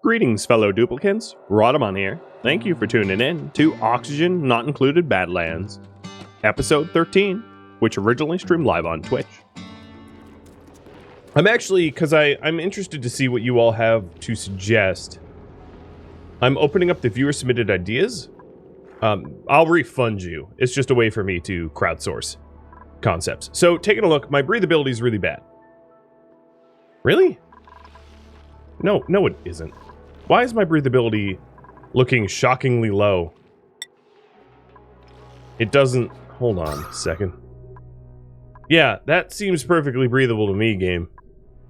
Greetings, fellow duplicants. Rhadamant here. Thank you for tuning in to Oxygen Not Included Badlands, episode 13, which originally streamed live on Twitch. I'm actually, because I'm interested to see what you all have to suggest, I'm opening up the viewer-submitted ideas. I'll refund you. It's just a way for me to crowdsource concepts. So, taking a look, my breathability is really bad. Really? No, it isn't. Why is my breathability looking shockingly low? It doesn't... Hold on a second. Yeah, that seems perfectly breathable to me, game.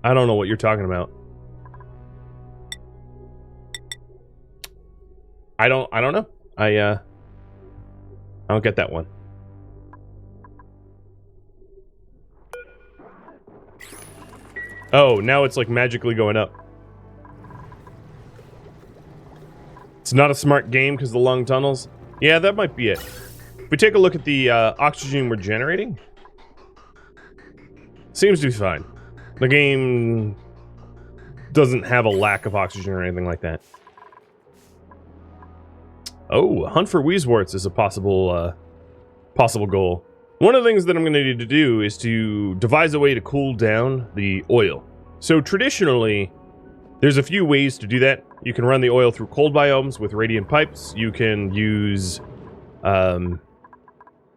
I don't know what you're talking about. I don't know. I don't get that one. Oh, now it's like magically going up. It's not a smart game because of the long tunnels. Yeah, that might be it. If we take a look at the oxygen we're generating, seems to be fine. The game doesn't have a lack of oxygen or anything like that. Oh, hunt for Weezeworts is a possible goal. One of the things that I'm going to need to do is to devise a way to cool down the oil. So traditionally, there's a few ways to do that. You can run the oil through cold biomes with radiant pipes. You can use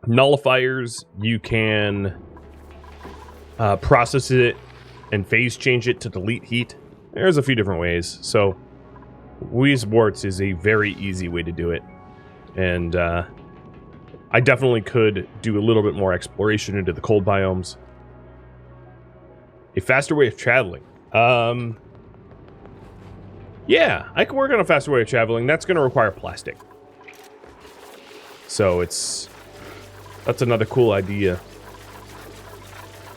nullifiers. You can process it and phase change it to delete heat. There's a few different ways. So Weezeworts is a very easy way to do it. And I definitely could do a little bit more exploration into the cold biomes. A faster way of traveling. Yeah, I can work on a faster way of traveling. That's going to require plastic. So that's another cool idea.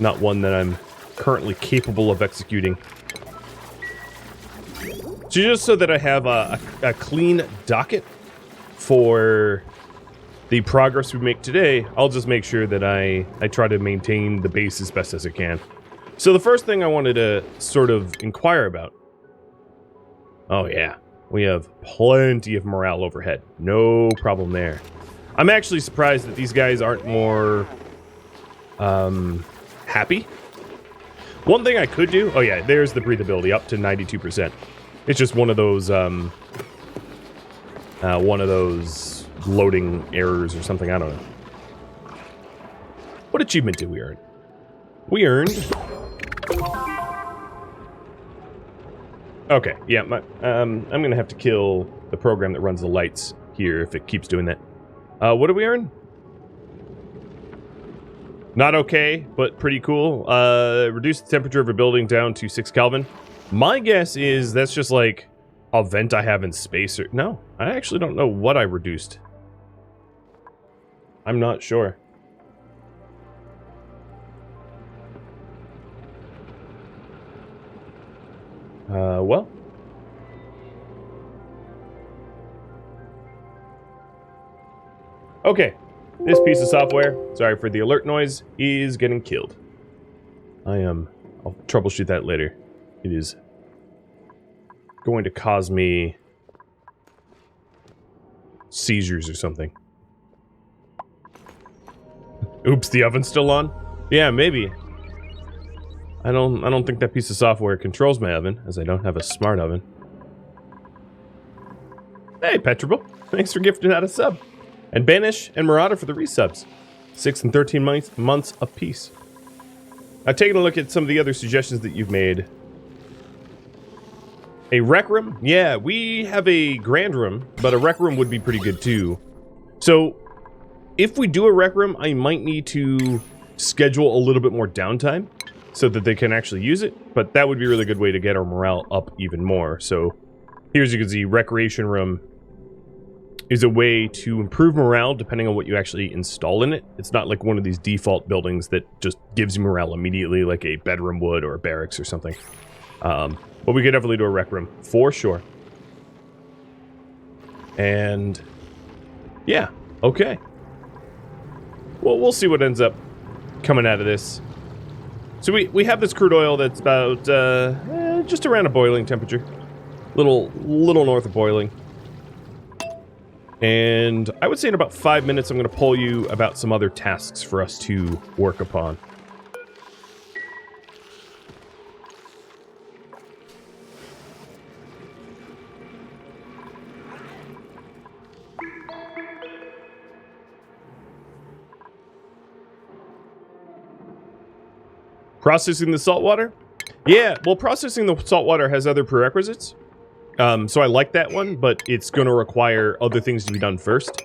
Not one that I'm currently capable of executing. So just so that I have a clean docket for the progress we make today, I'll just make sure that I try to maintain the base as best as I can. So the first thing I wanted to sort of inquire about. Oh yeah, we have plenty of morale overhead. No problem there. I'm actually surprised that these guys aren't more happy. One thing I could do, oh yeah, there's the breathability up to 92%. It's just one of those loading errors or something, I don't know. What achievement did we earn? We earned... Okay, yeah, I'm gonna have to kill the program that runs the lights here if it keeps doing that. What did we earn? Not okay, but pretty cool. Reduce the temperature of a building down to 6 Kelvin. My guess is that's just like a vent I have in space or... No, I actually don't know what I reduced. I'm not sure. Well. Okay, this piece of software, sorry for the alert noise, is getting killed. I'll troubleshoot that later. It is going to cause me seizures or something. Oops, the oven's still on? Yeah, maybe. I don't think that piece of software controls my oven, as I don't have a smart oven. Hey, Petrable. Thanks for gifting out a sub. And Banish and Marauder for the resubs. 6 and 13 months apiece. I've taken a look at some of the other suggestions that you've made. A rec room? Yeah, we have a grand room, but a rec room would be pretty good too. So, if we do a rec room, I might need to schedule a little bit more downtime so that they can actually use it, but that would be a really good way to get our morale up even more. So, here as you can see, recreation room is a way to improve morale depending on what you actually install in it. It's not like one of these default buildings that just gives you morale immediately, like a bedroom would or a barracks or something. But we could definitely do a rec room, for sure. And, yeah, okay. Well, we'll see what ends up coming out of this. So we have this crude oil that's about just around a boiling temperature. Little north of boiling. And I would say in about 5 minutes, I'm going to poll you about some other tasks for us to work upon. Processing the saltwater? Yeah, well, processing the saltwater has other prerequisites. So I like that one, but it's going to require other things to be done first.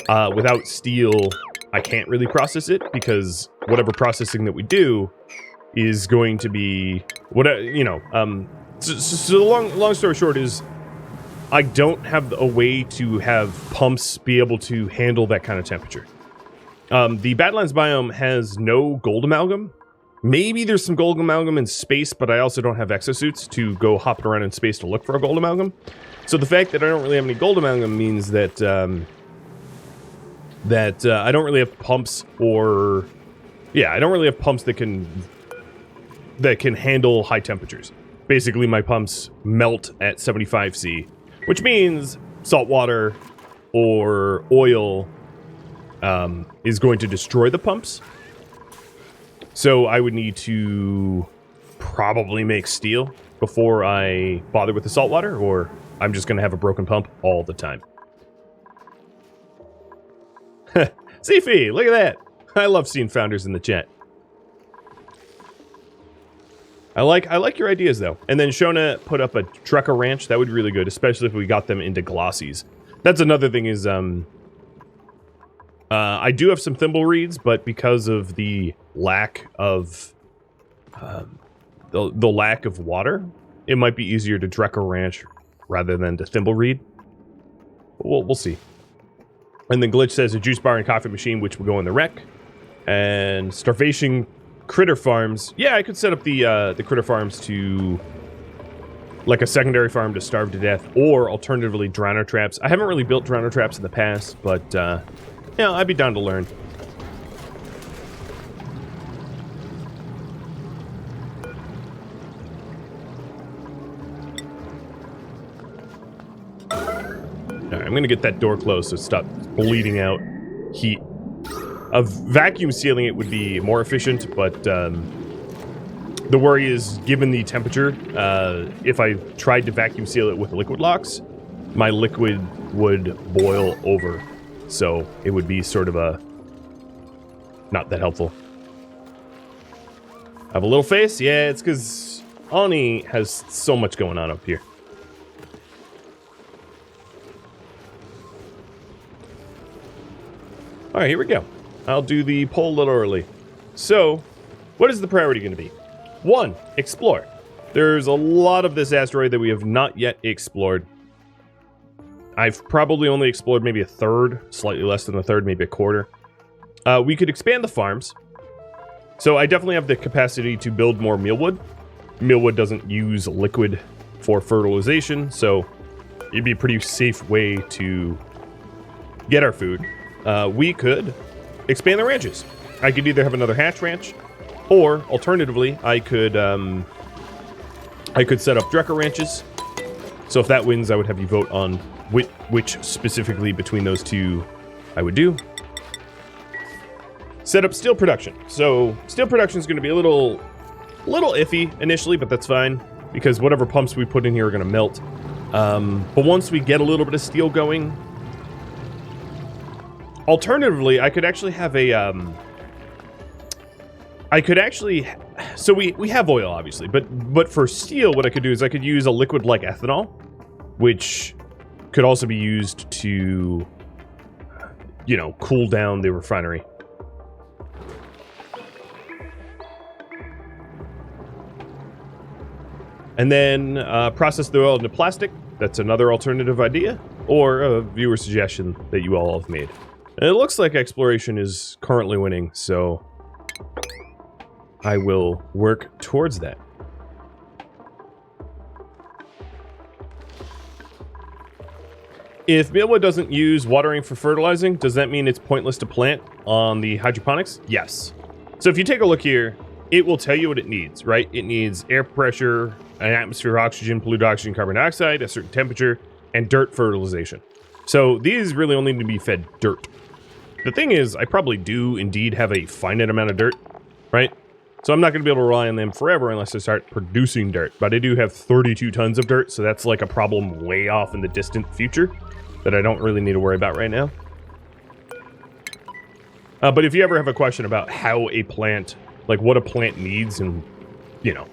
Without steel, I can't really process it, because whatever processing that we do is going to be... So the long story short is, I don't have a way to have pumps be able to handle that kind of temperature. The Badlands biome has no gold amalgam. Maybe there's some gold amalgam in space, but I also don't have exosuits to go hopping around in space to look for a gold amalgam. So the fact that I don't really have any gold amalgam means that I don't really have pumps, or I don't really have pumps that can handle high temperatures. Basically, my pumps melt at 75 C, which means salt water or oil is going to destroy the pumps. So I would need to probably make steel before I bother with the salt water, or I'm just going to have a broken pump all the time. Sifi, look at that. I love seeing founders in the chat. I like your ideas, though. And then Shona put up a trucker ranch. That would be really good, especially if we got them into glossies. That's another thing is... I do have some thimble reeds, but because of the lack of the lack of water, it might be easier to Drecker Ranch rather than to thimble reed. We'll see. And then Glitch says a juice bar and coffee machine, which will go in the wreck. And starvation critter farms. Yeah, I could set up the critter farms to like a secondary farm to starve to death, or alternatively drowner traps. I haven't really built drowner traps in the past, but yeah, I'd be down to learn. Alright, I'm gonna get that door closed so it stops bleeding out heat. Vacuum sealing it would be more efficient, but the worry is, given the temperature, if I tried to vacuum seal it with liquid locks, my liquid would boil over. So it would be sort of not that helpful. I have a little face? Yeah, it's because Ani has so much going on up here. Alright, here we go. I'll do the poll a little early. So, what is the priority going to be? 1, explore. There's a lot of this asteroid that we have not yet explored. I've probably only explored maybe a third, slightly less than a third, maybe a quarter. We could expand the farms. So I definitely have the capacity to build more mealwood. Mealwood doesn't use liquid for fertilization, so it'd be a pretty safe way to get our food. We could expand the ranches. I could either have another hatch ranch, or alternatively, I could set up Drecker ranches. So if that wins, I would have you vote on which specifically between those two I would do. Set up steel production. So steel production is going to be a little iffy initially, but that's fine because whatever pumps we put in here are going to melt. But once we get a little bit of steel going, alternatively, I could actually have a so we have oil obviously, but for steel, what I could do is I could use a liquid like ethanol, which could also be used to, cool down the refinery. And then process the oil into plastic. That's another alternative idea, or a viewer suggestion that you all have made. And it looks like exploration is currently winning, so I will work towards that. If mealwood doesn't use watering for fertilizing, does that mean it's pointless to plant on the hydroponics? Yes. So if you take a look here, it will tell you what it needs, right? It needs air pressure, an atmosphere of oxygen, polluted oxygen, carbon dioxide, a certain temperature, and dirt fertilization. So these really only need to be fed dirt. The thing is, I probably do indeed have a finite amount of dirt, right? So I'm not going to be able to rely on them forever unless I start producing dirt. But I do have 32 tons of dirt, so that's like a problem way off in the distant future that I don't really need to worry about right now. But if you ever have a question about how a plant, like what a plant needs, and, you know,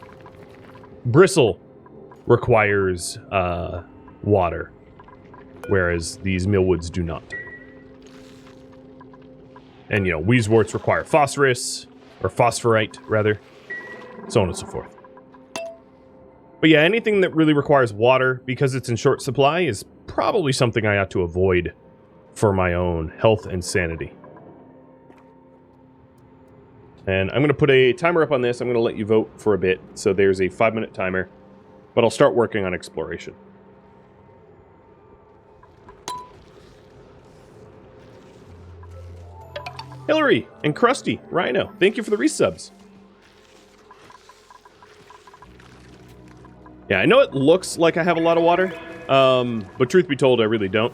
bristle requires water, whereas these mealwoods do not. And, you know, wheezeworts require phosphorus, or phosphorite, rather, so on and so forth. But yeah, anything that really requires water, because it's in short supply, is probably something I ought to avoid for my own health and sanity. And I'm going to put a timer up on this. I'm going to let you vote for a bit. So there's a 5-minute timer, but I'll start working on exploration. Hillary and Krusty, Rhino, thank you for the resubs. Yeah, I know it looks like I have a lot of water, but truth be told, I really don't.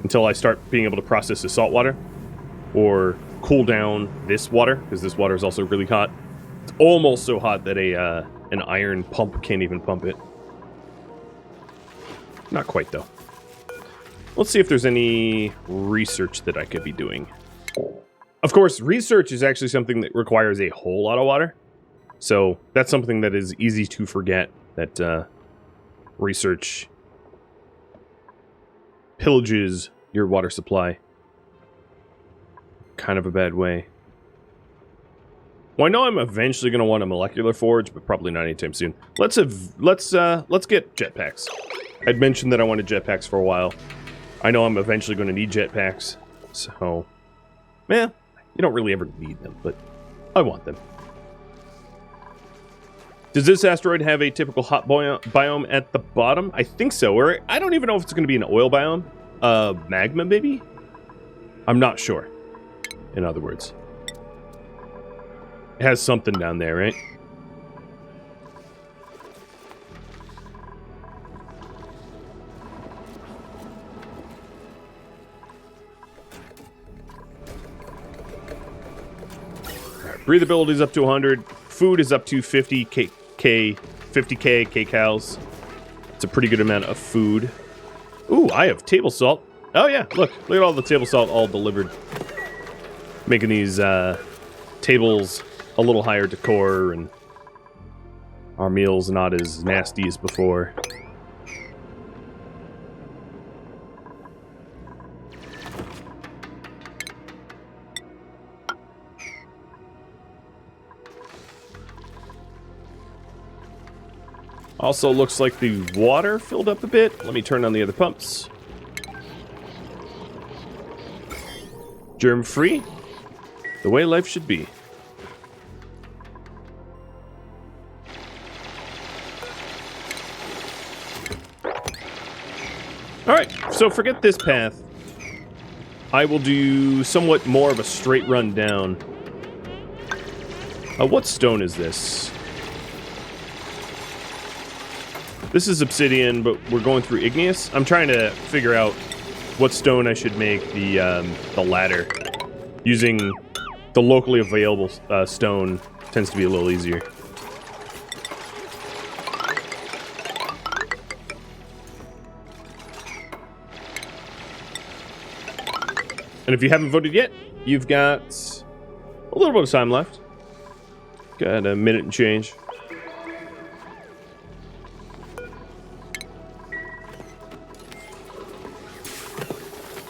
Until I start being able to process the salt water, or cool down this water, because this water is also really hot. It's almost so hot that an iron pump can't even pump it. Not quite, though. Let's see if there's any research that I could be doing. Of course, research is actually something that requires a whole lot of water. So that's something that is easy to forget, that research pillages your water supply. Kind of a bad way. Well, I know I'm eventually going to want a molecular forge, but probably not anytime soon. Let's get jetpacks. I'd mentioned that I wanted jetpacks for a while. I know I'm eventually going to need jetpacks, so... Man, you don't really ever need them, but I want them. Does this asteroid have a typical hot biome at the bottom? I think so, or I don't even know if it's going to be an oil biome. Magma, maybe? I'm not sure, in other words. It has something down there, right? Breathability is up to 100. Food is up to 50k kcals. It's a pretty good amount of food. Ooh, I have table salt. Oh yeah, look at all the table salt all delivered. Making these tables a little higher decor, and our meals not as nasty as before. Also looks like the water filled up a bit. Let me turn on the other pumps. Germ-free. The way life should be. Alright, so forget this path. I will do somewhat more of a straight run down. What stone is this? This is Obsidian, but we're going through igneous. I'm trying to figure out what stone I should make the ladder. Using the locally available stone tends to be a little easier. And if you haven't voted yet, you've got a little bit of time left. Got a minute and change.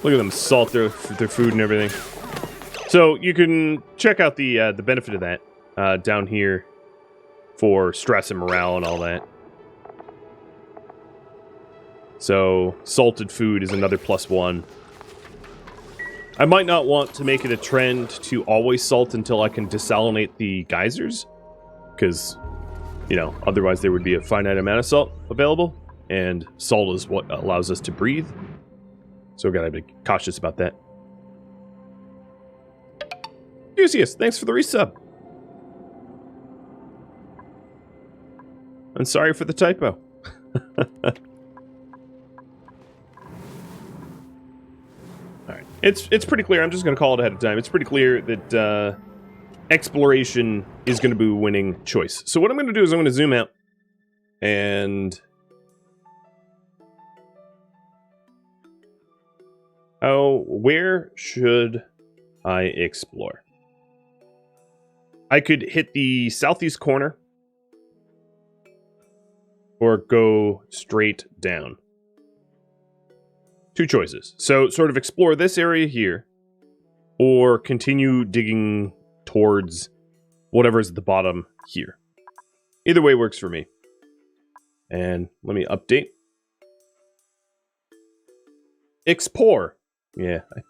Look at them salt their food and everything. So you can check out the benefit of that down here for stress and morale and all that. So salted food is another +1. I might not want to make it a trend to always salt until I can desalinate the geysers, because, you know, otherwise there would be a finite amount of salt available, and salt is what allows us to breathe. So we've got to be cautious about that. Lucius, thanks for the resub. I'm sorry for the typo. Alright. It's pretty clear. I'm just going to call it ahead of time. It's pretty clear that exploration is going to be a winning choice. So what I'm going to do is I'm going to zoom out. And... oh, where should I explore? I could hit the southeast corner. Or go straight down. Two choices. So, sort of explore this area here. Or continue digging towards whatever's at the bottom here. Either way works for me. And let me update. Explore. Yeah. I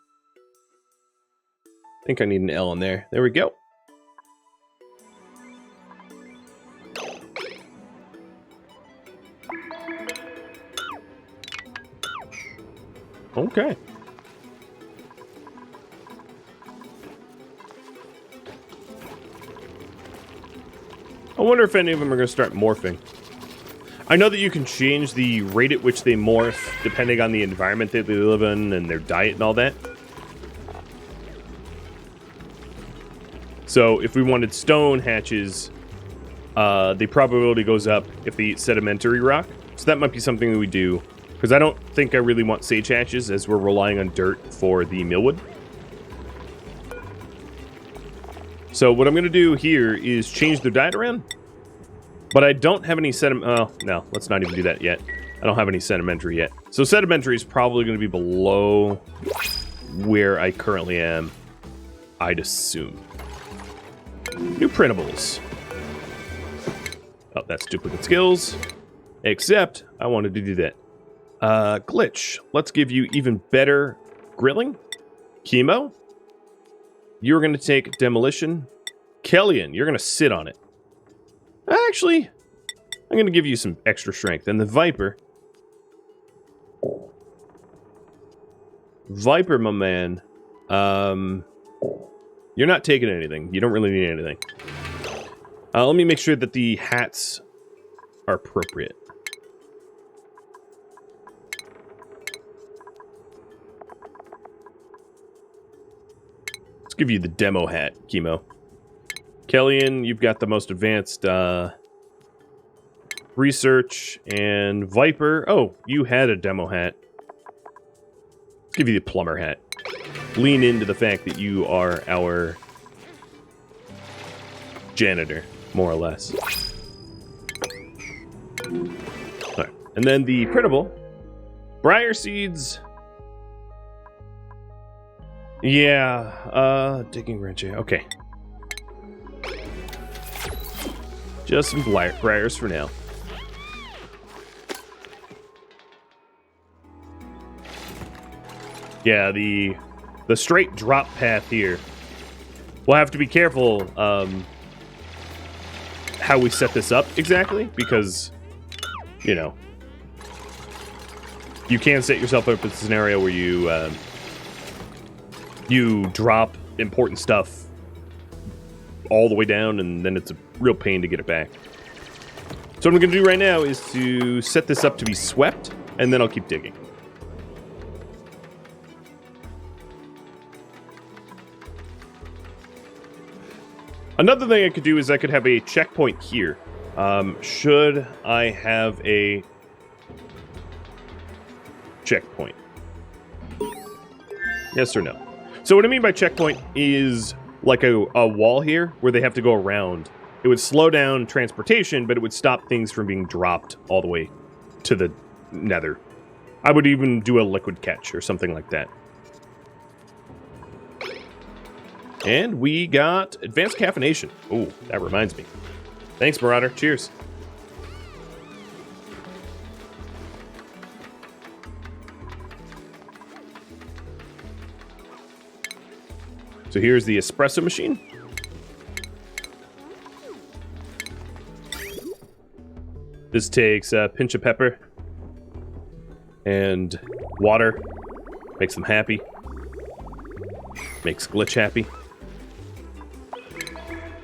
think I need an L in there. There we go. Okay. I wonder if any of them are going to start morphing. I know that you can change the rate at which they morph depending on the environment that they live in and their diet and all that. So if we wanted stone hatches, the probability goes up if they eat sedimentary rock. So that might be something that we do. Because I don't think I really want sage hatches as we're relying on dirt for the millwood. So what I'm going to do here is change their diet around. But I don't have any oh, no, let's not even do that yet. I don't have any sedimentary yet. So sedimentary is probably going to be below where I currently am, I'd assume. New printables. Oh, that's duplicate skills. Except I wanted to do that. Glitch. Let's give you even better grilling. Chemo. You're going to take demolition. Kelvin, you're going to sit on it. Actually, I'm going to give you some extra strength. And the Viper. Viper, my man. You're not taking anything. You don't really need anything. Let me make sure that the hats are appropriate. Let's give you the demo hat, Chemo. Kelvin, you've got the most advanced research, and Viper. Oh, you had a demo hat. Let's give you the plumber hat. Lean into the fact that you are our janitor, more or less. Alright, and then the printable. Briar seeds. Yeah, digging wrench. Okay. Just some briars for now. Yeah, the straight drop path here. We'll have to be careful how we set this up exactly, because, you know, you can set yourself up in a scenario where you drop important stuff all the way down, and then it's a real pain to get it back. So what I'm going to do right now is to set this up to be swept, and then I'll keep digging. Another thing I could do is I could have a checkpoint here. Should I have a checkpoint? Yes or no? So what I mean by checkpoint is like a wall here where they have to go around. It would slow down transportation, but it would stop things from being dropped all the way to the nether. I would even do a liquid catch or something like that. And we got advanced caffeination. Ooh, that reminds me. Thanks, Marauder. Cheers. So here's the espresso machine. This takes a pinch of pepper and water. Makes them happy. Makes Glitch happy.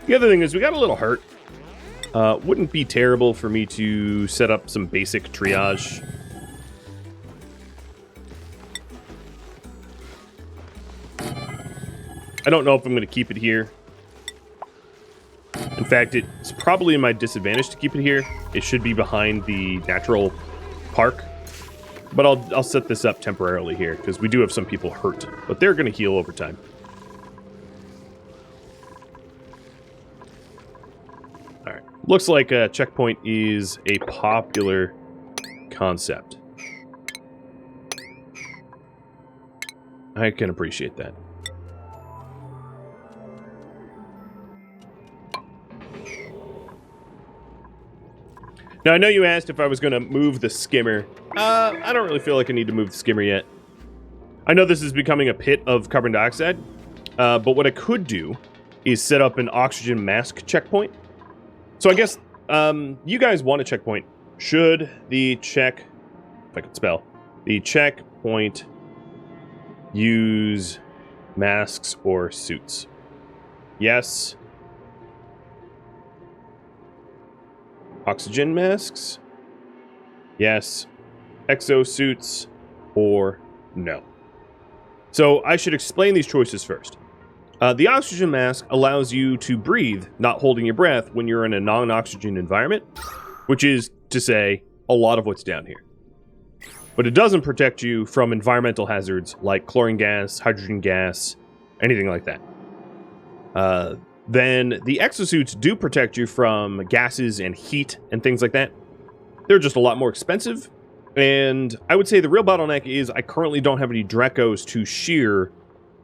The other thing is we got a little hurt. Wouldn't be terrible for me to set up some basic triage. I don't know if I'm going to keep it here. In fact, it's probably in my disadvantage to keep it here. It should be behind the natural park. But I'll set this up temporarily here, because we do have some people hurt. But they're going to heal over time. Alright. Looks like a checkpoint is a popular concept. I can appreciate that. Now, I know you asked if I was going to move the skimmer. I don't really feel like I need to move the skimmer yet. I know this is becoming a pit of carbon dioxide, but what I could do is set up an oxygen mask checkpoint. So I guess you guys want a checkpoint. Should the check, if I could spell, the checkpoint use masks or suits? Yes. Oxygen masks? Yes. Exosuits? Or no? So I should explain these choices first. The oxygen mask allows you to breathe, not holding your breath, when you're in a non-oxygen environment, which is to say, a lot of what's down here. But it doesn't protect you from environmental hazards like chlorine gas, hydrogen gas, anything like that. Then the exosuits do protect you from gases and heat and things like that. They're just a lot more expensive. And I would say the real bottleneck is I currently don't have any Drecos to shear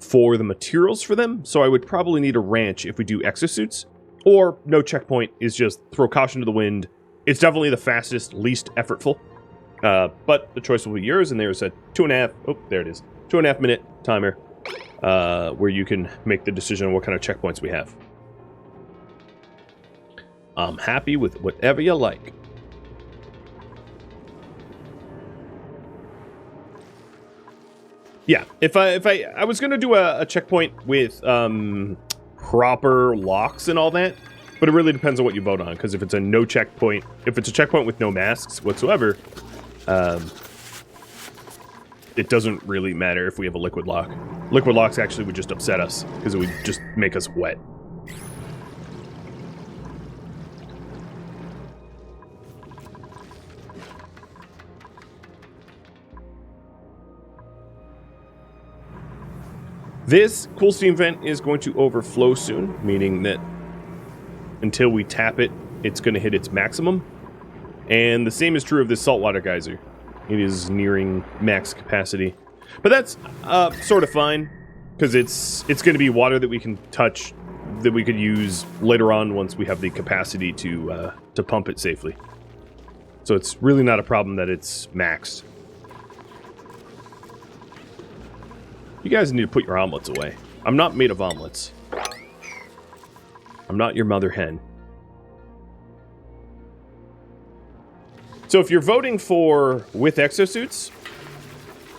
for the materials for them. So I would probably need a ranch if we do exosuits. Or no checkpoint is just throw caution to the wind. It's definitely the fastest, least effortful. But the choice will be yours. And there's a 2.5, oh, there it is. 2.5 minute timer where you can make the decision on what kind of checkpoints we have. I'm happy with whatever you like. Yeah, if I was gonna do a checkpoint with proper locks and all that, but it really depends on what you vote on. Because if it's a no checkpoint, if it's a checkpoint with no masks whatsoever, it doesn't really matter if we have a liquid lock. Liquid locks actually would just upset us because it would just make us wet. This cool steam vent is going to overflow soon, meaning that until we tap it, it's going to hit its maximum. And the same is true of this saltwater geyser. It is nearing max capacity. But that's sort of fine, because it's going to be water that we can touch, that we could use later on once we have the capacity to pump it safely. So it's really not a problem that it's maxed. You guys need to put your omelets away. I'm not made of omelets. I'm not your mother hen. So if you're voting for with exosuits,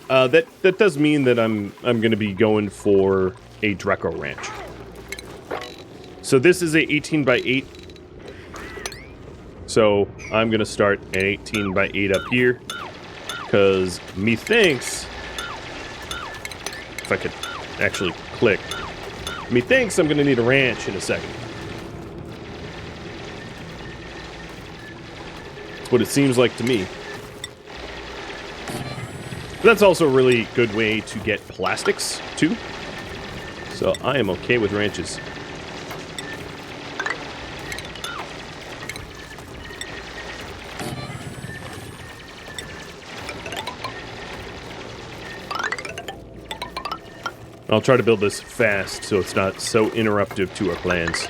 that does mean that I'm going to be going for a Dreco Ranch. So this is a 18 by 8. So I'm going to start an 18 by 8 up here, because methinks, if I could actually click, methinks I'm going to need a ranch in a second. That's what it seems like to me. But that's also a really good way to get plastics, too. So I am okay with ranches. I'll try to build this fast so it's not so interruptive to our plans.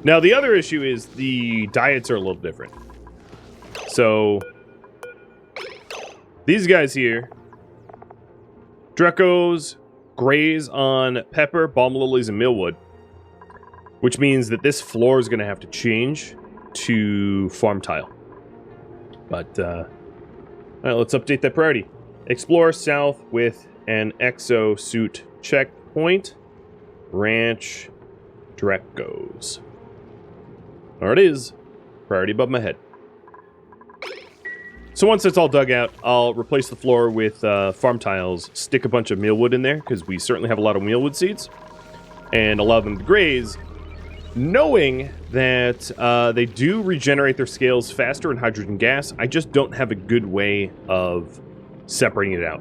Now, the other issue is the diets are a little different. So, these guys here, Drecos graze on pepper, balm lilies, and millwood, which means that this floor is going to have to change to farm tile. But, alright, let's update that priority. Explore south with an exosuit checkpoint. Ranch Drecos. There it is. Priority above my head. So once it's all dug out, I'll replace the floor with farm tiles, stick a bunch of mealwood in there, because we certainly have a lot of mealwood seeds, and allow them to graze, knowing that they do regenerate their scales faster in hydrogen gas. I just don't have a good way of separating it out.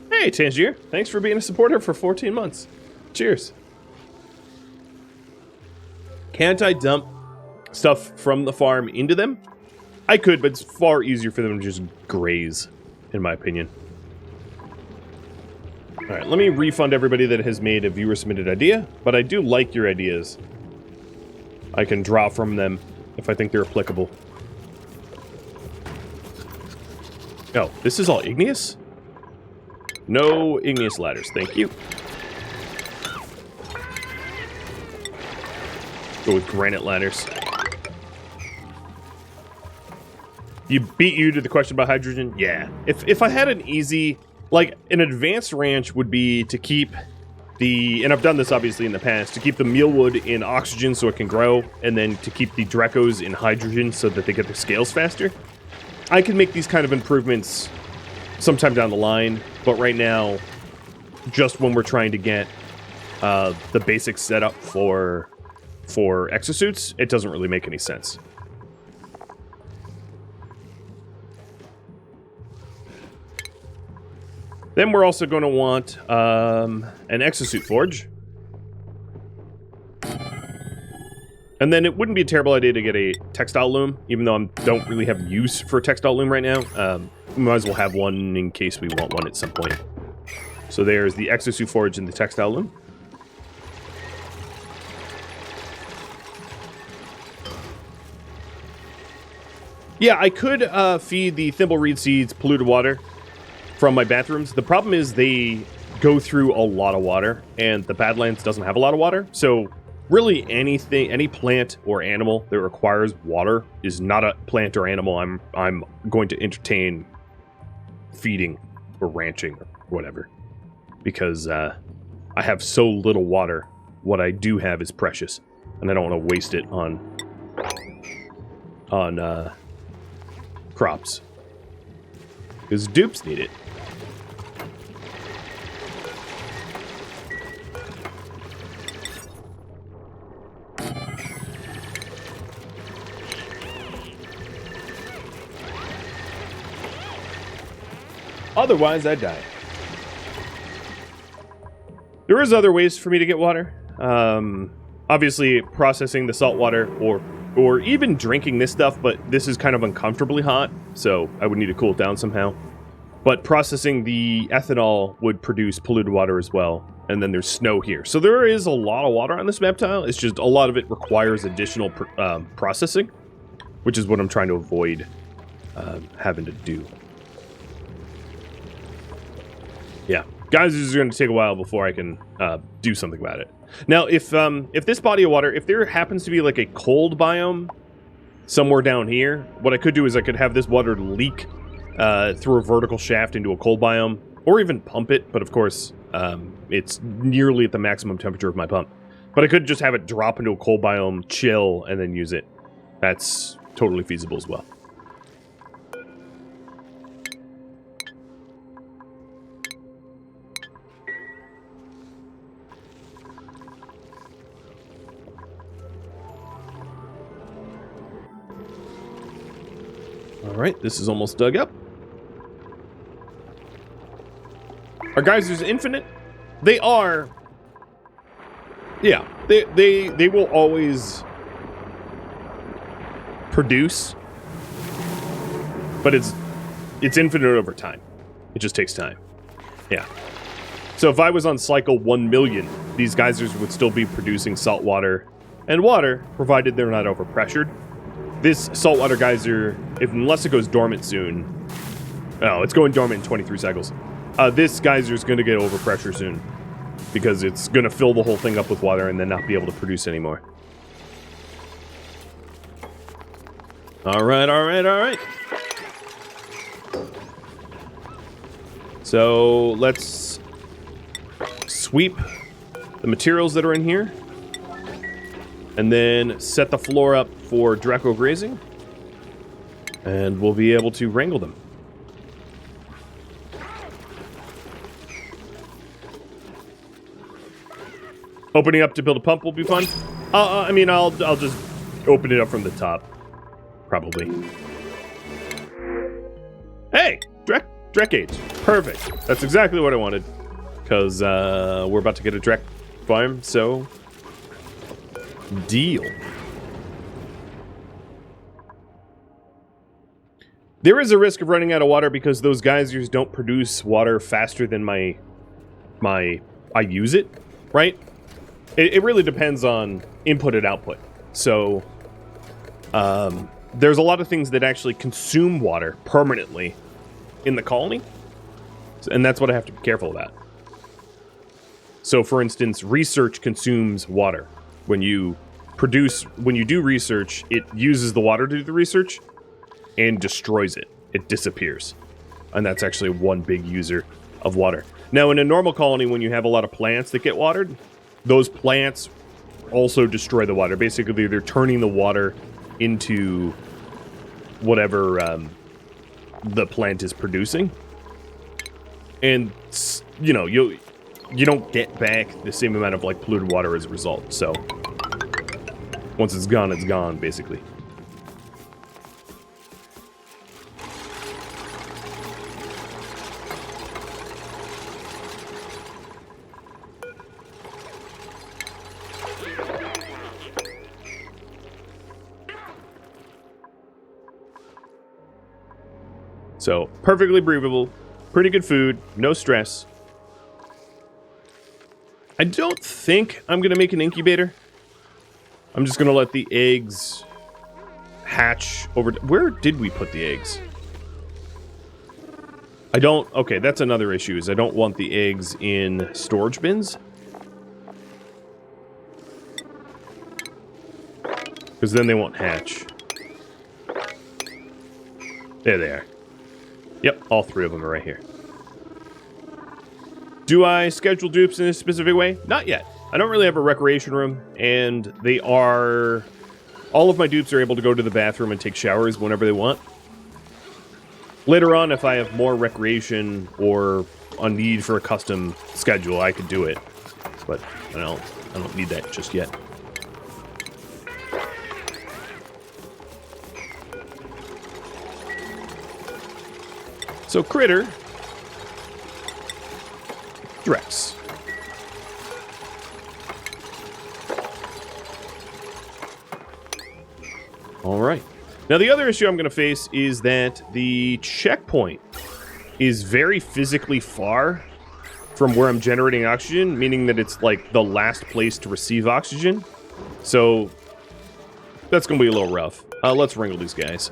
Hey, Tangier. Thanks for being a supporter for 14 months. Cheers. Can't I dump stuff from the farm into them? I could, but it's far easier for them to just graze, in my opinion. Alright, let me refund everybody that has made a viewer-submitted idea, but I do like your ideas. I can draw from them if I think they're applicable. Oh, this is all igneous? No igneous ladders, thank you. Go with granite ladders. Beat you to the question about hydrogen? Yeah. If I had an easy, like an advanced ranch would be to keep the, and I've done this obviously in the past, to keep the mealwood in oxygen so it can grow, and then to keep the Drecos in hydrogen so that they get their scales faster. I can make these kind of improvements sometime down the line, but right now, just when we're trying to get the basic setup for exosuits, it doesn't really make any sense. Then we're also going to want an exosuit forge. And then it wouldn't be a terrible idea to get a textile loom, even though I don't really have use for a textile loom right now. We might as well have one in case we want one at some point. So there's the exosuit forge and the textile loom. Yeah, I could feed the thimbleweed seeds polluted water from my bathrooms. The problem is they go through a lot of water, and the Badlands doesn't have a lot of water. So really anything, any plant or animal that requires water is not a plant or animal I'm going to entertain feeding or ranching or whatever. Because I have so little water. What I do have is precious, and I don't want to waste it on crops. Because dupes need it. Otherwise, I'd die. There is other ways for me to get water. Obviously, processing the salt water or even drinking this stuff, but this is kind of uncomfortably hot, so I would need to cool it down somehow. But processing the ethanol would produce polluted water as well, and then there's snow here. So there is a lot of water on this map tile. It's just a lot of it requires additional processing, which is what I'm trying to avoid having to do. Yeah, guys, this is going to take a while before I can do something about it. Now, if this body of water, if there happens to be like a cold biome somewhere down here, what I could do is I could have this water leak through a vertical shaft into a cold biome, or even pump it, but of course, it's nearly at the maximum temperature of my pump. But I could just have it drop into a cold biome, chill, and then use it. That's totally feasible as well. Alright, this is almost dug up. Are geysers infinite? They are. Yeah, they will always produce, but it's infinite over time. It just takes time. Yeah. So if I was on cycle 1 million, these geysers would still be producing salt water and water, provided they're not overpressured. This saltwater geyser, unless it goes dormant soon... Oh, it's going dormant in 23 cycles. This geyser is going to get overpressure soon, because it's going to fill the whole thing up with water and then not be able to produce anymore. All right, all right, all right. So let's sweep the materials that are in here. And then set the floor up for Draco grazing. And we'll be able to wrangle them. Opening up to build a pump will be fun. I mean, I'll just open it up from the top. Probably. Hey! Drek Age. Perfect. That's exactly what I wanted. Because we're about to get a Drek farm, so... Deal. There is a risk of running out of water because those geysers don't produce water faster than I use it, right? It really depends on input and output. So, there's a lot of things that actually consume water permanently in the colony. And that's what I have to be careful about. So, for instance, research consumes water. When you do research, it uses the water to do the research and destroys it. It disappears. And that's actually one big user of water. Now, in a normal colony, when you have a lot of plants that get watered, those plants also destroy the water. Basically, they're turning the water into whatever the plant is producing. And, you know, you don't get back the same amount of, like, polluted water as a result. So, once it's gone, basically. So, perfectly breathable, pretty good food, no stress. I don't think I'm going to make an incubator. I'm just going to let the eggs hatch over... Where did we put the eggs? I don't... Okay, that's another issue, is I don't want the eggs in storage bins. Because then they won't hatch. There they are. Yep, all three of them are right here. Do I schedule dupes in a specific way? Not yet. I don't really have a recreation room, and they are... All of my dupes are able to go to the bathroom and take showers whenever they want. Later on, if I have more recreation or a need for a custom schedule, I could do it. But I don't need that just yet. So, Critter... Drex. Alright. Now, the other issue I'm going to face is that the checkpoint is very physically far from where I'm generating oxygen, meaning that it's, like, the last place to receive oxygen. So, that's going to be a little rough. Let's wrangle these guys.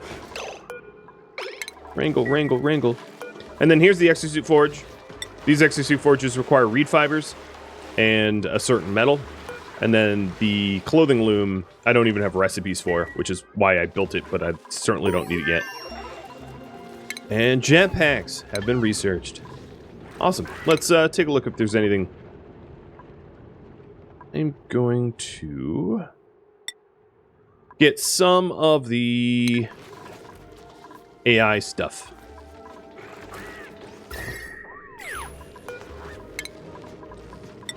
Wrangle, wrangle, wrangle. And then here's the exosuit forge. These exosuit forges require reed fibers and a certain metal. And then the clothing loom, I don't even have recipes for, which is why I built it, but I certainly don't need it yet. And jetpacks have been researched. Awesome. Let's take a look if there's anything. I'm going to get some of the AI stuff.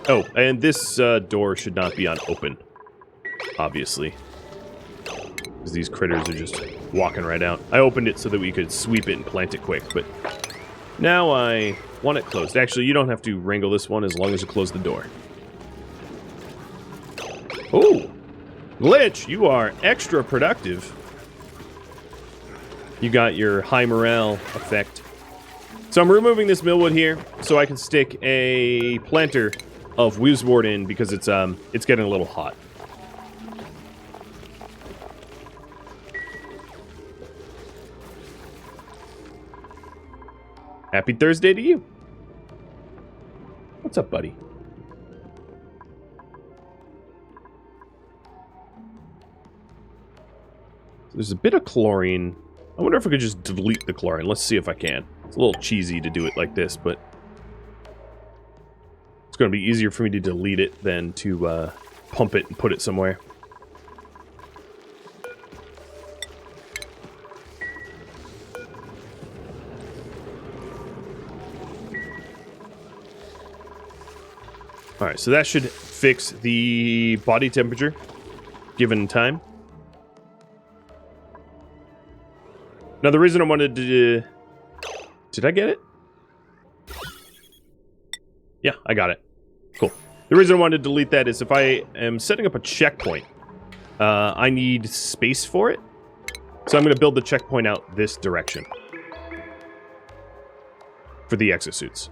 Oh, and this door should not be on open, obviously. Because these critters are just walking right out. I opened it so that we could sweep it and plant it quick, but now I want it closed. Actually, you don't have to wrangle this one as long as you close the door. Oh, Glitch, you are extra productive. You got your high morale effect. So I'm removing this millwood here so I can stick a planter of Weaveswort in because it's getting a little hot. Happy Thursday to you. What's up, buddy? There's a bit of chlorine. I wonder if I could just delete the chlorine. Let's see if I can. It's a little cheesy to do it like this, but it's going to be easier for me to delete it than to pump it and put it somewhere. Alright, so that should fix the body temperature, given time. Now, the reason I wanted to... Did I get it? Yeah, I got it. Cool. The reason I wanted to delete that is if I am setting up a checkpoint, I need space for it. So I'm going to build the checkpoint out this direction for the exosuits.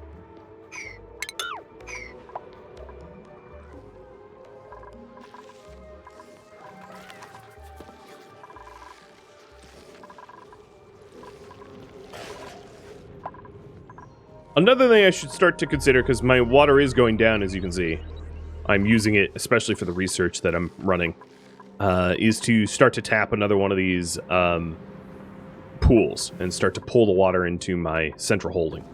Another thing I should start to consider, because my water is going down, as you can see. I'm using it, especially for the research that I'm running, is to start to tap another one of these pools and start to pull the water into my central holding.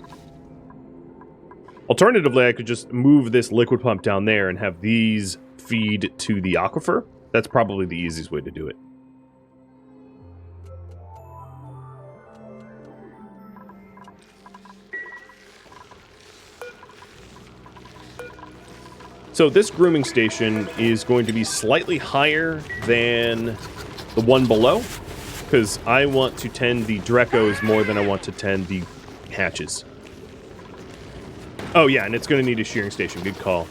Alternatively, I could just move this liquid pump down there and have these feed to the aquifer. That's probably the easiest way to do it. So this grooming station is going to be slightly higher than the one below, because I want to tend the Drecos more than I want to tend the hatches. Oh yeah, and it's going to need a shearing station. Good call.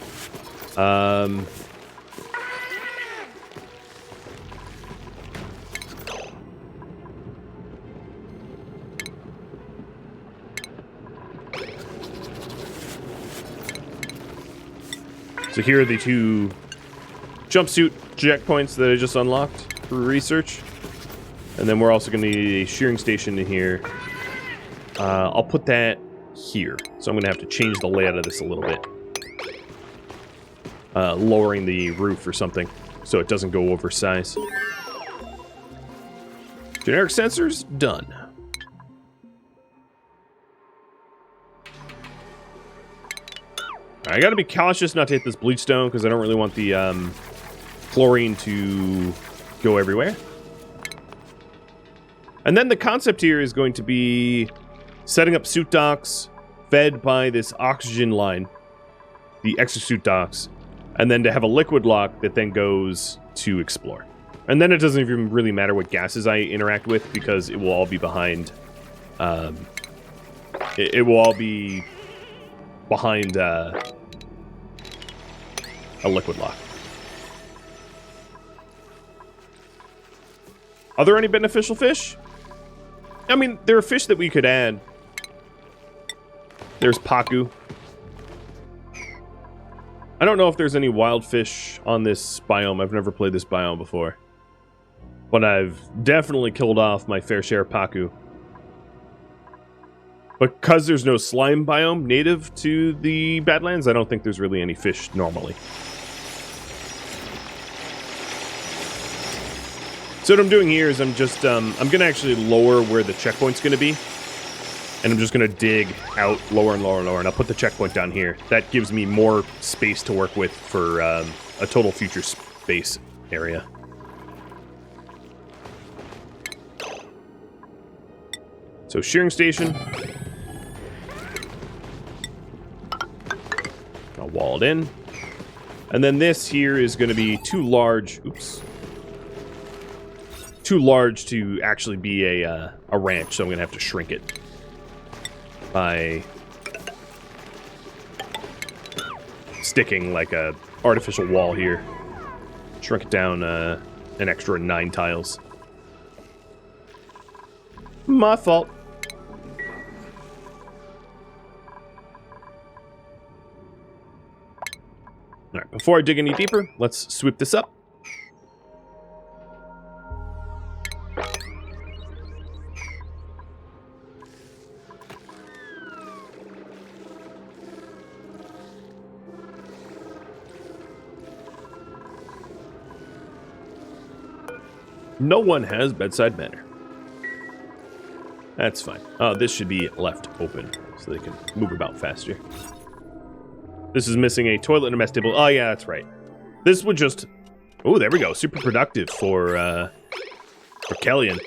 So here are the two jumpsuit checkpoints that I just unlocked through research. And then we're also going to need a shearing station in here. I'll put that here. So I'm going to have to change the layout of this a little bit. Lowering the roof or something so it doesn't go oversized. Generic sensors, done. I gotta be cautious not to hit this bleach stone because I don't really want the chlorine to go everywhere. And then the concept here is going to be setting up suit docks fed by this oxygen line, the exosuit docks, and then to have a liquid lock that then goes to explore. And then it doesn't even really matter what gases I interact with because it will all be behind. It will all be behind a liquid lock. Are there any beneficial fish? I mean, there are fish that we could add. There's pacu. I don't know if there's any wild fish on this biome. I've never played this biome before. But I've definitely killed off my fair share of pacu. Because there's no slime biome native to the Badlands, I don't think there's really any fish normally. So what I'm doing here is I'm just, I'm going to actually lower where the checkpoint's going to be. And I'm just going to dig out lower and lower and lower. And I'll put the checkpoint down here. That gives me more space to work with for a total future space area. So shearing station. I'll wall it in. And then this here is going to be too large. Oops. Too large to actually be a ranch, so I'm going to have to shrink it by sticking like a artificial wall here. Shrink it down an extra 9 tiles. My fault. Alright, before I dig any deeper, let's sweep this up. No one has bedside manner. That's fine. This should be left open so they can move about faster. This is missing a toilet and a mess table. Oh, yeah, that's right. This would just... Oh, there we go. Super productive for Kelvin.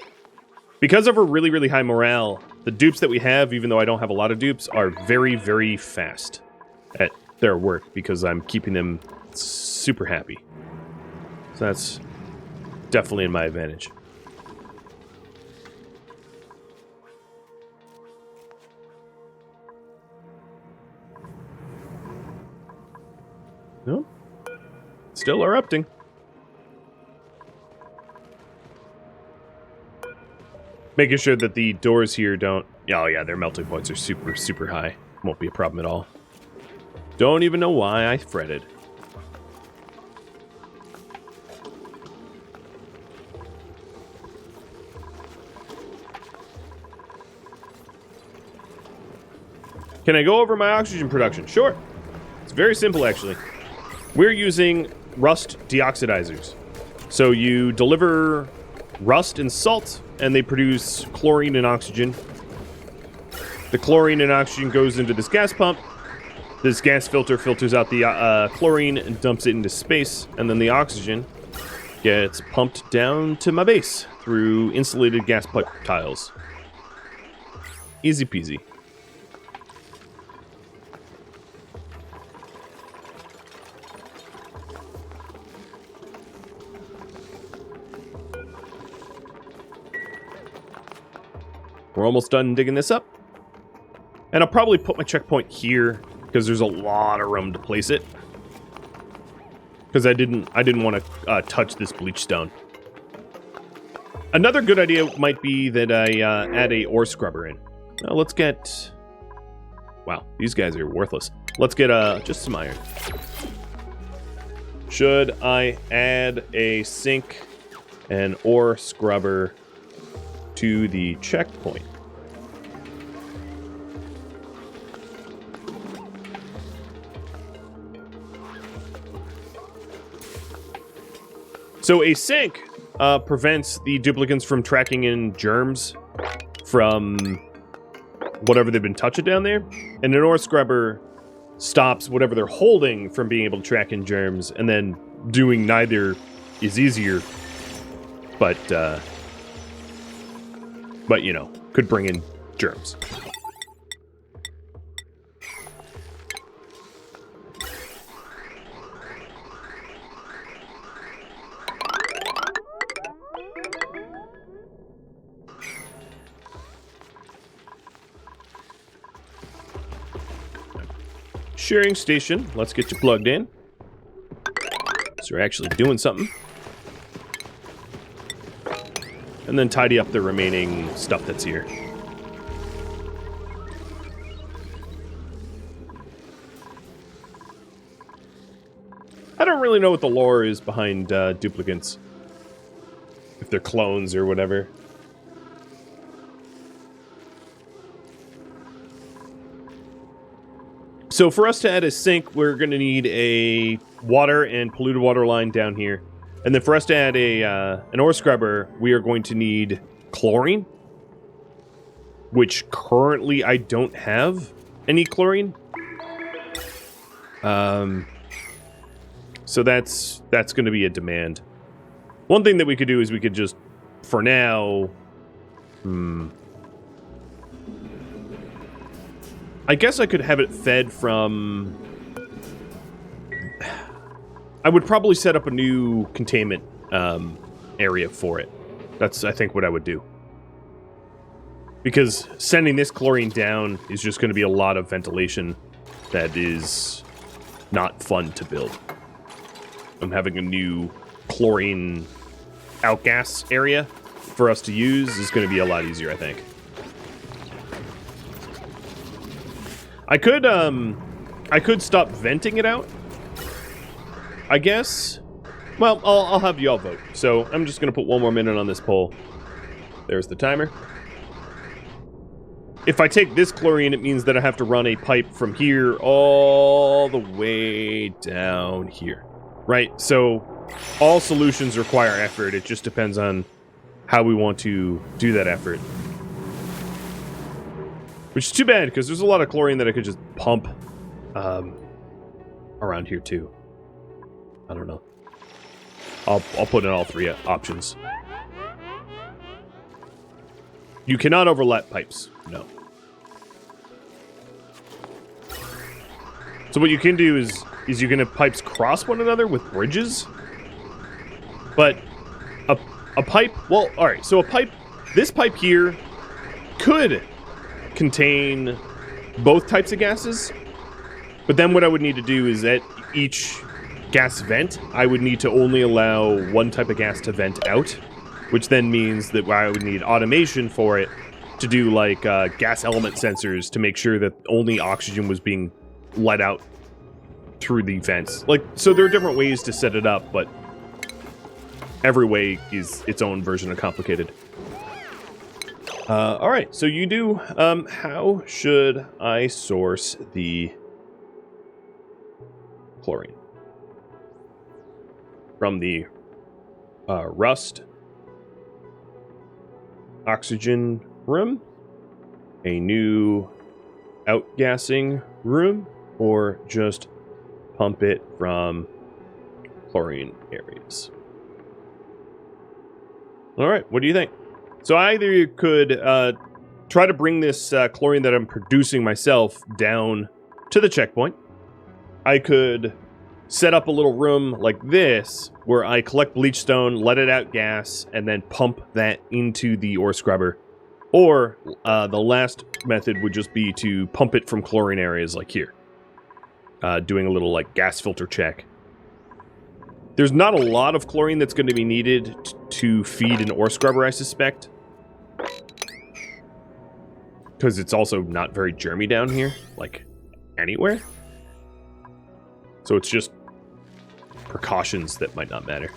Because of her really, really high morale, the dupes that we have, even though I don't have a lot of dupes, are very, very fast at their work because I'm keeping them super happy. So that's definitely in my advantage. No? Still erupting. Making sure that the doors here don't... Oh yeah, their melting points are super, super high. Won't be a problem at all. Don't even know why I fretted. Can I go over my oxygen production? Sure. It's very simple, actually. We're using rust deoxidizers. So you deliver rust and salt, and they produce chlorine and oxygen. The chlorine and oxygen goes into this gas pump. This gas filter filters out the chlorine and dumps it into space, and then the oxygen gets pumped down to my base through insulated gas pipe tiles. Easy peasy. We're almost done digging this up. And I'll probably put my checkpoint here because there's a lot of room to place it. Because I didn't want to touch this bleach stone. Another good idea might be that I add a ore scrubber in. Now let's get... Wow, these guys are worthless. Let's get just some iron. Should I add a sink and ore scrubber to the checkpoint? So a sink prevents the duplicants from tracking in germs from whatever they've been touching down there, and an ore scrubber stops whatever they're holding from being able to track in germs, and then doing neither is easier, but you know, could bring in germs. Shearing station, let's get you plugged in. So we're actually doing something. And then tidy up the remaining stuff that's here. I don't really know what the lore is behind duplicants. If they're clones or whatever. So for us to add a sink, we're going to need a water and polluted water line down here. And then for us to add a an ore scrubber, we are going to need chlorine. Which currently I don't have any chlorine. So that's going to be a demand. One thing that we could do is we could just, for now... I guess I could have it fed from... I would probably set up a new containment area for it. That's, I think, what I would do. Because sending this chlorine down is just going to be a lot of ventilation that is not fun to build. I'm having a new chlorine outgas area for us to use is going to be a lot easier, I think. I could stop venting it out, I guess. Well, I'll have you all vote. So I'm just going to put one more minute on this poll. There's the timer. If I take this chlorine, it means that I have to run a pipe from here all the way down here. Right? So all solutions require effort. It just depends on how we want to do that effort. Which is too bad, because there's a lot of chlorine that I could just pump around here too. I don't know. I'll put in all three options. You cannot overlap pipes. No. So what you can do is you can have pipes cross one another with bridges. But a pipe, well, all right. So a pipe, this pipe here could contain both types of gases. But then what I would need to do is at each gas vent, I would need to only allow one type of gas to vent out, which then means that I would need automation for it to do like gas element sensors to make sure that only oxygen was being let out through the vents. Like, so there are different ways to set it up, but every way is its own version of complicated. All right, so you do, how should I source the chlorine? From the rust oxygen room, a new outgassing room, or just pump it from chlorine areas? All right, what do you think? So either you could try to bring this chlorine that I'm producing myself down to the checkpoint. I could set up a little room like this where I collect bleach stone, let it out gas, and then pump that into the ore scrubber. Or the last method would just be to pump it from chlorine areas like here. Doing a little like gas filter check. There's not a lot of chlorine that's going to be needed to feed an ore scrubber, I suspect. Because it's also not very germy down here, like anywhere. So it's just precautions that might not matter.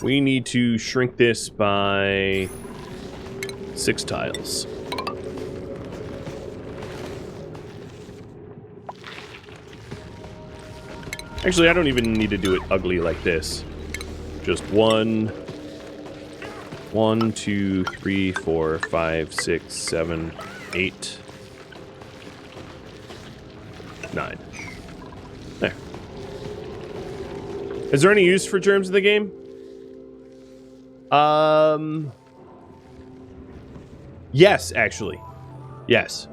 We need to shrink this by 6 tiles. Actually, I don't even need to do it ugly like this. Just 1, 2, 3, 4, 5, 6, 7, 8, 9. There. Is there any use for germs in the game? Yes, actually. Yes.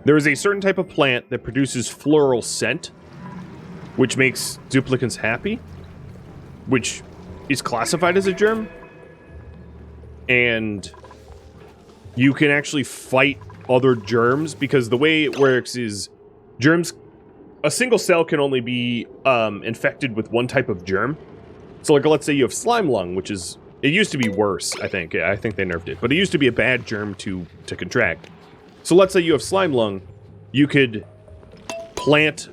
There is a certain type of plant that produces floral scent, which makes duplicants happy, which is classified as a germ. And you can actually fight other germs, because the way it works is germs, a single cell can only be infected with one type of germ. So like, let's say you have slime lung, which is, it used to be worse, I think. I think they nerfed it. But it used to be a bad germ to contract. So let's say you have slime lung. You could plant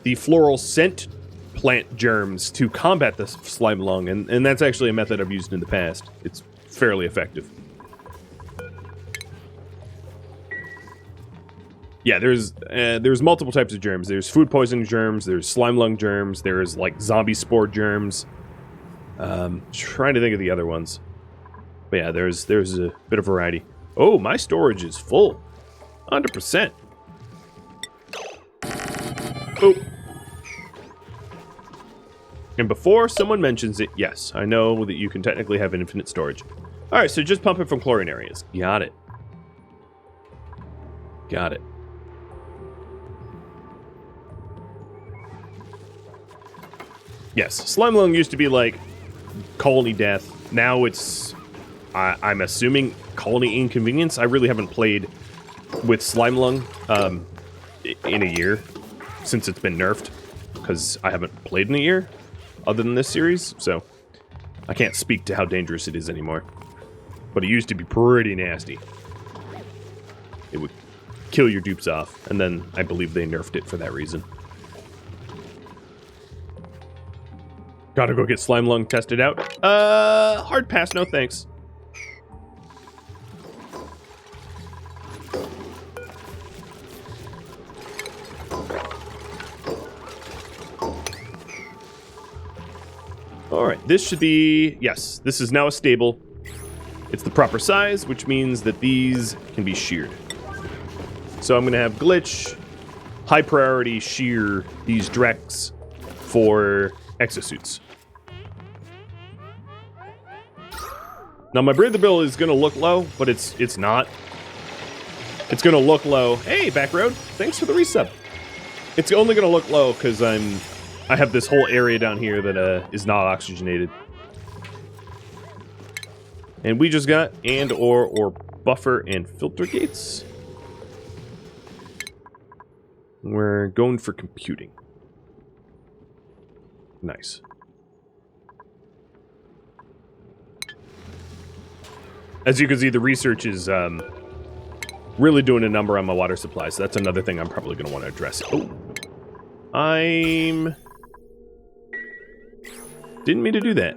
the floral scent plant germs to combat the slime lung. And that's actually a method I've used in the past. It's fairly effective. Yeah, there's multiple types of germs. There's food poisoning germs. There's slime lung germs. There's like zombie spore germs. Trying to think of the other ones. But yeah, there's a bit of variety. Oh, my storage is full. 100%. Oh. And before someone mentions it, yes, I know that you can technically have infinite storage. Alright, so just pump it from chlorine areas. Got it. Got it. Yes, slime lung used to be like colony death. Now it's, I'm assuming, colony inconvenience. I really haven't played with slime lung in a year since it's been nerfed, because I haven't played in a year other than this series, so I can't speak to how dangerous it is anymore. But it used to be pretty nasty. It would kill your dupes off, and then I believe they nerfed it for that reason. Gotta go get slime lung tested out. Hard pass, no thanks. Alright, this should be... Yes, this is now a stable. It's the proper size, which means that these can be sheared. So I'm going to have Glitch high priority shear these Drex for exosuits. Now my breathability is going to look low, but it's not. It's going to look low. Hey, Backroad, thanks for the resub. It's only going to look low because I have this whole area down here that is not oxygenated. And we just got or buffer and filter gates. We're going for computing. Nice. As you can see, the research is really doing a number on my water supply, so that's another thing I'm probably going to want to address. Oh. Didn't mean to do that.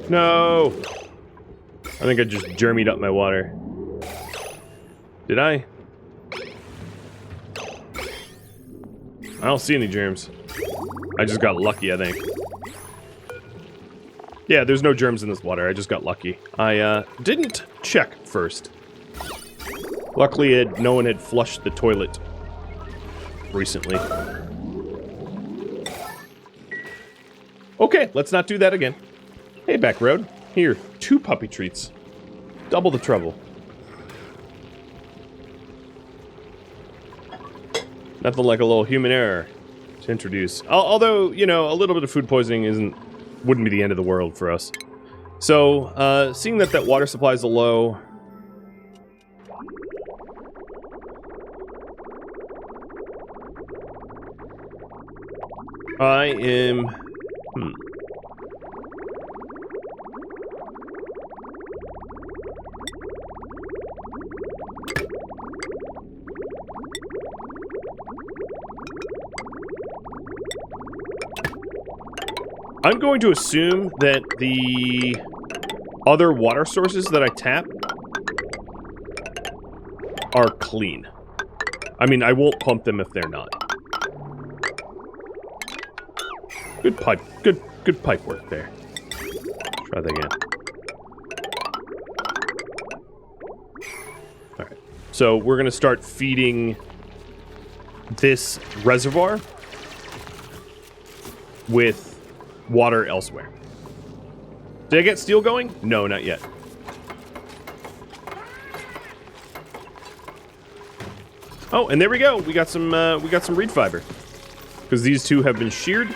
No! I think I just jermied up my water. Did I? I don't see any germs. I just got lucky, I think. Yeah, there's no germs in this water. I just got lucky. I didn't check first. Luckily, no one had flushed the toilet recently. Okay, let's not do that again. Hey, Backroad. Here, 2 puppy treats. Double the trouble. Nothing like a little human error to introduce. Although, you know, a little bit of food poisoning wouldn't be the end of the world for us. So, seeing that water supply is low... I am... I'm going to assume that the other water sources that I tap are clean. I mean, I won't pump them if they're not. Good pipe work there. Try that again. Alright. So we're gonna start feeding this reservoir with water elsewhere. Did I get steel going? No, not yet. Oh, and there we go. We got some reed fiber. Because these 2 have been sheared,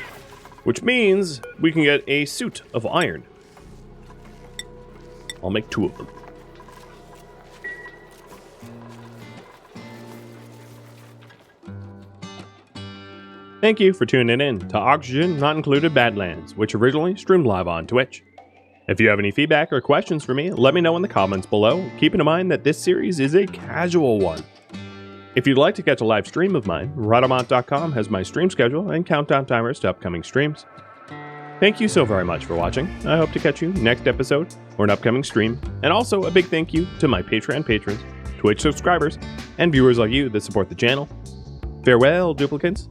which means we can get a suit of iron. I'll make 2 of them. Thank you for tuning in to Oxygen Not Included Badlands, which originally streamed live on Twitch. If you have any feedback or questions for me, let me know in the comments below, keeping in mind that this series is a casual one. If you'd like to catch a live stream of mine, Rhadamant.com has my stream schedule and countdown timers to upcoming streams. Thank you so very much for watching. I hope to catch you next episode or an upcoming stream, and also a big thank you to my Patreon patrons, Twitch subscribers, and viewers like you that support the channel. Farewell, duplicates.